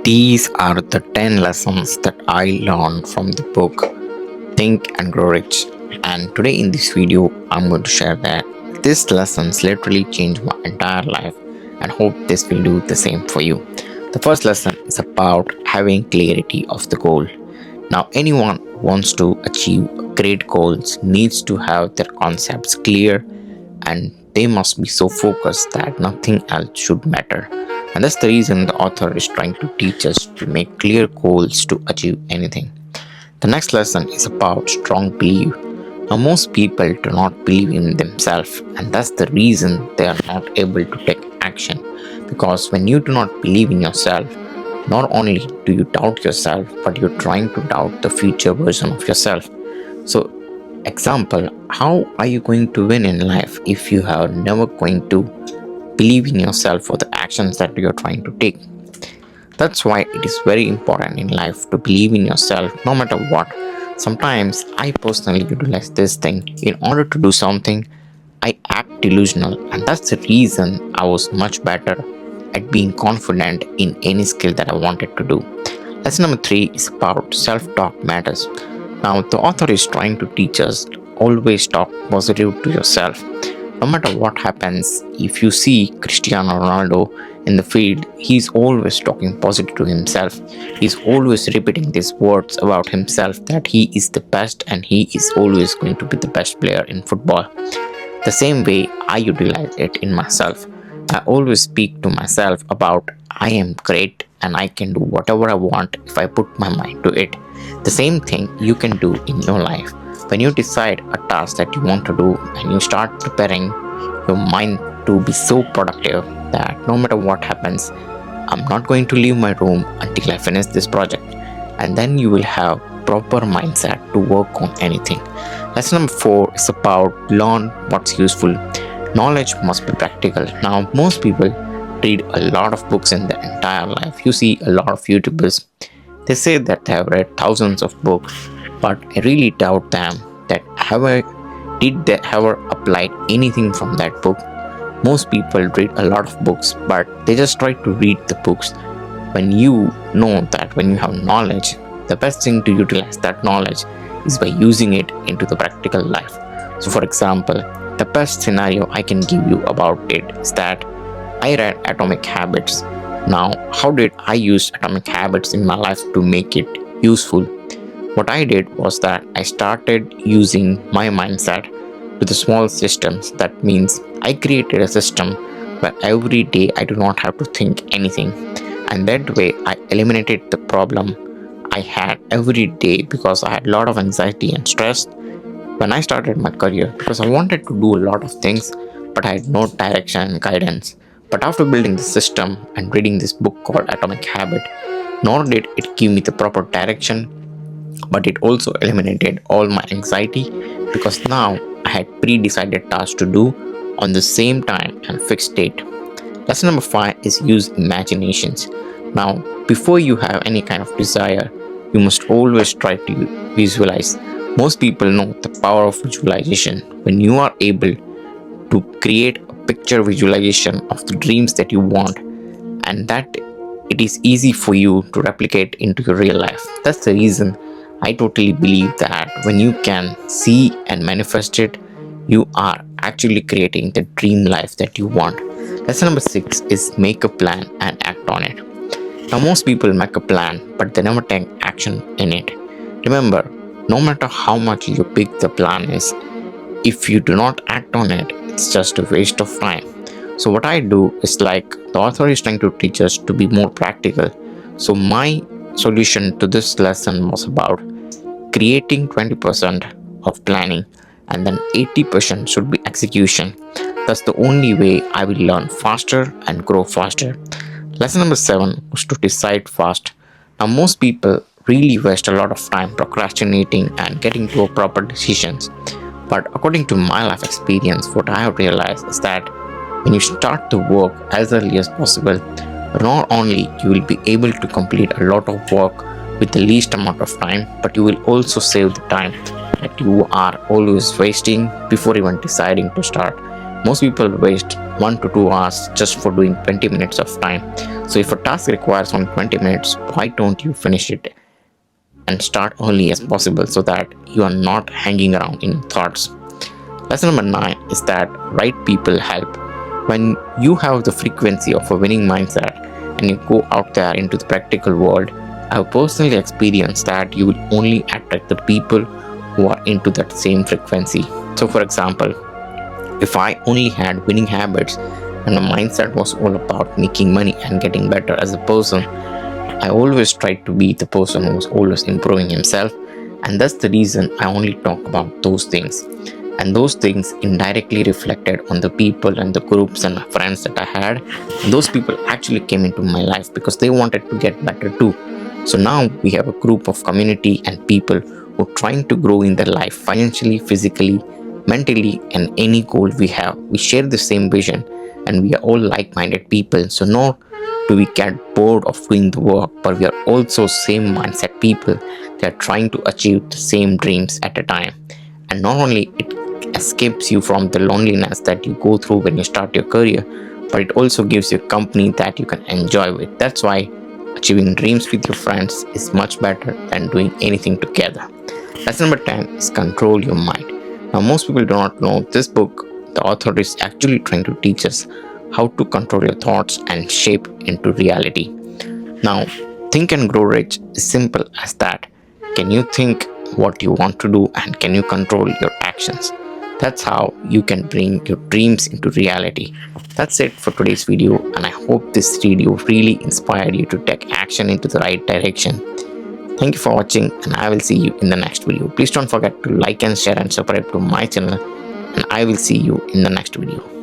These are the 10 lessons that I learned from the book Think and Grow Rich. And today in this video, I'm going to share that these lessons literally changed my entire life and hope this will do the same for you. The first lesson is about having clarity of the goal. Now, anyone who wants to achieve great goals needs to have their concepts clear, and they must be so focused that nothing else should matter. And that's the reason the author is trying to teach us to make clear goals to achieve anything. The next lesson is about strong belief. Now, most people do not believe in themselves, and that's the reason they are not able to take action. Because when you do not believe in yourself, not only do you doubt yourself, but you're trying to doubt the future version of yourself. So, example, how are you going to win in life if you are never going to believe in yourself for the actions that you're trying to take? That's why it is very important in life to believe in yourself no matter what. Sometimes I personally utilize this thing. In order to do something, I act delusional, and that's the reason I was much better at being confident in any skill that I wanted to do. Lesson number 3 is about self-talk matters. Now, the author is trying to teach us always talk positive to yourself. No matter what happens, if you see Cristiano Ronaldo in the field, he's always talking positive to himself. He's always repeating these words about himself that he is the best and he is always going to be the best player in football. The same way I utilize it in myself. I always speak to myself about I am great and I can do whatever I want if I put my mind to it. The same thing you can do in your life. When you decide a task that you want to do and you start preparing your mind to be so productive that no matter what happens, I'm not going to leave my room until I finish this project. And then you will have proper mindset to work on anything. Lesson number 4 is about learn what's useful. Knowledge must be practical. Now, most people read a lot of books in their entire life. You see a lot of YouTubers. They say that they have read thousands of books, but I really doubt them that did they ever applied anything from that book. Most people read a lot of books, but they just try to read the books. When you know that when you have knowledge, the best thing to utilize that knowledge is by using it into the practical life. So for example, the best scenario I can give you about it is that I read Atomic Habits. Now, how did I use Atomic Habits in my life to make it useful? What I did was that I started using my mindset to the small systems. That means I created a system where every day I do not have to think anything. And that way I eliminated the problem I had every day because I had a lot of anxiety and stress when I started my career because I wanted to do a lot of things, but I had no direction and guidance. But after building the system and reading this book called Atomic Habit, not did it give me the proper direction, but it also eliminated all my anxiety because now I had pre-decided tasks to do on the same time and fixed date. Lesson number 5 is use imaginations. Now, before you have any kind of desire, you must always try to visualize. Most people know the power of visualization. When you are able to create a picture visualization of the dreams that you want, and that it is easy for you to replicate into your real life. That's the reason I totally believe that when you can see and manifest it, you are actually creating the dream life that you want. Lesson number 6 is make a plan and act on it. Now, most people make a plan, but they never take action in it. Remember, no matter how much you big the plan is, if you do not act on it, it's just a waste of time. So what I do is like the author is trying to teach us to be more practical. So my solution to this lesson was about creating 20% of planning and then 80% should be execution. That's the only way I will learn faster and grow faster. Lesson number 7 was to decide fast. Now, most people really waste a lot of time procrastinating and getting to a proper decisions. But according to my life experience, what I have realized is that when you start the work as early as possible, not only you will be able to complete a lot of work with the least amount of time, but you will also save the time that you are always wasting before even deciding to start. Most people waste 1 to 2 hours just for doing 20 minutes of time. So if a task requires only 20 minutes, why don't you finish it and start early as possible so that you are not hanging around in thoughts? Lesson number 9 is that right people help. When you have the frequency of a winning mindset and you go out there into the practical world, I have personally experienced that you will only attract the people who are into that same frequency. So, for example, if I only had winning habits and my mindset was all about making money and getting better as a person, I always tried to be the person who was always improving himself, and that's the reason I only talk about those things. And those things indirectly reflected on the people and the groups and friends that I had. And those people actually came into my life because they wanted to get better too. So now we have a group of community and people who are trying to grow in their life financially, physically, mentally, and any goal we have. We share the same vision and we are all like-minded people. So not do we get bored of doing the work, but we are also same mindset people that are trying to achieve the same dreams at a time. And not only it escapes you from the loneliness that you go through when you start your career, but it also gives you a company that you can enjoy with. That's why achieving dreams with your friends is much better than doing anything together. Lesson number 10 is control your mind. Now, most people do not know this book. The author is actually trying to teach us how to control your thoughts and shape into reality. Now, Think and Grow Rich is simple as that. Can you think what you want to do and can you control your actions? That's how you can bring your dreams into reality. That's it for today's video, and I hope this video really inspired you to take action into the right direction. Thank you for watching, and I will see you in the next video. Please don't forget to like and share and subscribe to my channel, and I will see you in the next video.